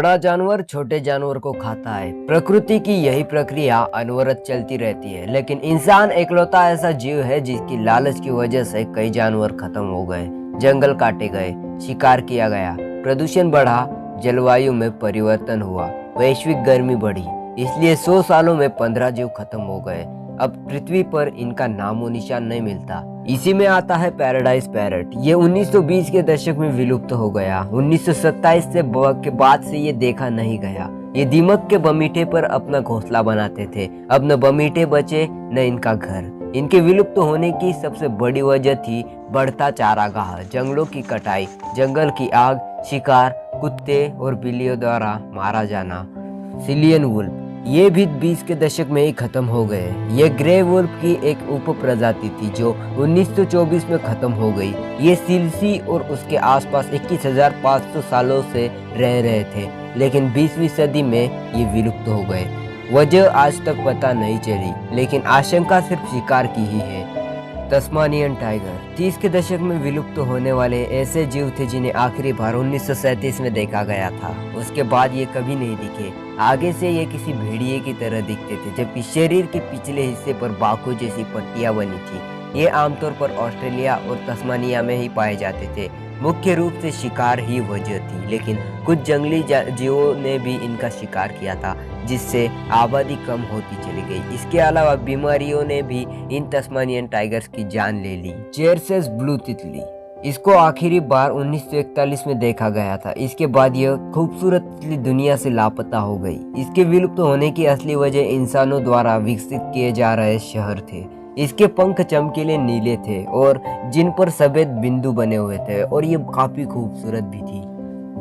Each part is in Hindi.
बड़ा जानवर छोटे जानवर को खाता है। प्रकृति की यही प्रक्रिया अनवरत चलती रहती है, लेकिन इंसान एकलौता ऐसा जीव है जिसकी लालच की वजह से कई जानवर खत्म हो गए, जंगल काटे गए, शिकार किया गया, प्रदूषण बढ़ा, जलवायु में परिवर्तन हुआ, वैश्विक गर्मी बढ़ी। इसलिए 100 सालों में 15 जीव खत्म हो गए। अब पृथ्वी पर इनका नामो निशान नहीं मिलता। इसी में आता है पैराडाइज पैरट। ये 1920 के दशक में विलुप्त हो गया। 1927 के बाद से ये देखा नहीं गया। ये दीमक के बमीठे पर अपना घोंसला बनाते थे। अब न बमीठे बचे न इनका घर। इनके विलुप्त होने की सबसे बड़ी वजह थी बढ़ता चारागाह, जंगलों की कटाई, जंगल की आग, शिकार, कुत्ते और बिल्लियों द्वारा मारा जाना। सिलियन वुल्फ ये भी 20 के दशक में ही खत्म हो गए। ये ग्रे वुल्फ की एक उप प्रजाति थी जो 1924 में खत्म हो गई। ये सिलसी और उसके आसपास 21,500 सालों से रह रहे थे, लेकिन 20वीं सदी में ये विलुप्त हो गए। वजह आज तक पता नहीं चली, लेकिन आशंका सिर्फ शिकार की ही है। तस्मानियन टाइगर 30 के दशक में विलुप्त होने वाले ऐसे जीव थे जिन्हें आखिरी बार 1937 में देखा गया था। उसके बाद ये कभी नहीं दिखे। आगे से ये किसी भेड़िए की तरह दिखते थे, जबकि शरीर के पिछले हिस्से पर बाकू जैसी पट्टियां बनी थी। ये आमतौर पर ऑस्ट्रेलिया और तस्मानिया में ही पाए जाते थे। मुख्य रूप से शिकार ही वजह थी, लेकिन कुछ जंगली जीवों ने भी इनका शिकार किया था, जिससे आबादी कम होती चली गई। इसके अलावा बीमारियों ने भी इन तस्मानियन टाइगर्स की जान ले ली। चेरसेस ब्लू तितली, इसको आखिरी बार 1941 में देखा गया था। इसके बाद यह खूबसूरत तितली दुनिया से लापता हो गई। इसके विलुप्त होने की असली वजह इंसानों द्वारा विकसित किए जा रहे शहर थे। इसके पंख चमकीले नीले थे और जिन पर सफेद बिंदु बने हुए थे, और ये काफी खूबसूरत भी थी।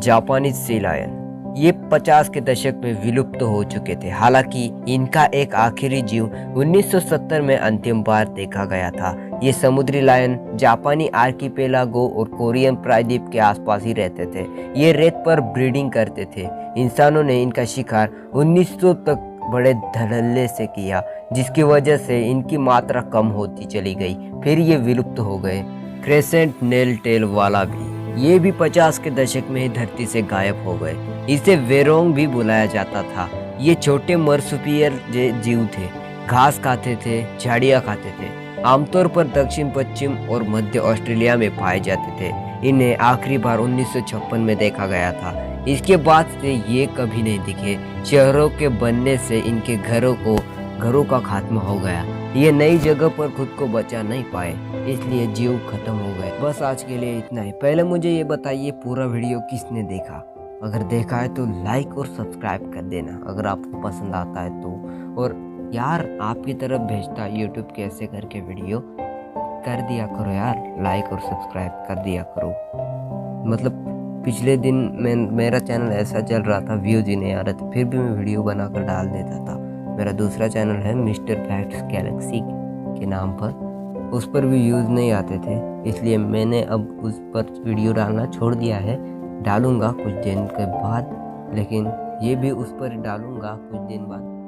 जापानी सी लायन ये 50 के दशक में विलुप्त हो चुके थे। हालांकि इनका एक आखिरी जीव 1970 में अंतिम बार देखा गया था। ये समुद्री लायन जापानी आर्किपेलागो और कोरियन प्रायद्वीप के आसपास ही रहते थे। ये रेत पर ब्रीडिंग करते थे। इंसानों ने इनका शिकार 1900 तक बड़े धड़ल्ले से किया, जिसकी वजह से इनकी मात्रा कम होती चली गई। फिर ये विलुप्त हो गए। क्रेसेंट नेल टेल वाला भी ये भी 50 के दशक में ही धरती से गायब हो गए। इसे वेरोंग भी बुलाया जाता था। ये छोटे मर्सुपियल जीव थे, घास खाते थे, झाड़ियाँ खाते थे। आमतौर पर दक्षिण पश्चिम और मध्य ऑस्ट्रेलिया में पाए जाते थे। इन्हें आखिरी बार 1956 में देखा गया था। इसके बाद से ये कभी नहीं दिखे। शहरों के बनने से इनके घरों का खात्मा हो गया। ये नई जगह पर खुद को बचा नहीं पाए, इसलिए जीव खत्म हो गए। बस आज के लिए इतना ही। पहले मुझे ये बताइए पूरा वीडियो किसने देखा। अगर देखा है तो लाइक और सब्सक्राइब कर देना अगर आपको पसंद आता है तो। और यार आपकी तरफ भेजता यूट्यूब के ऐसे करके वीडियो कर दिया करो यार, लाइक और सब्सक्राइब कर दिया करो। मतलब पिछले दिन मेरा चैनल ऐसा चल रहा था, व्यूज ही नहीं आ रहे थे, फिर भी मैं वीडियो बनाकर डाल देता था। मेरा दूसरा चैनल है मिस्टर फैक्ट्स गैलेक्सी के नाम पर, उस पर भी व्यूज नहीं आते थे, इसलिए मैंने अब उस पर वीडियो डालना छोड़ दिया है। डालूंगा कुछ दिन के बाद, लेकिन ये भी उस पर डालूंगा कुछ दिन बाद।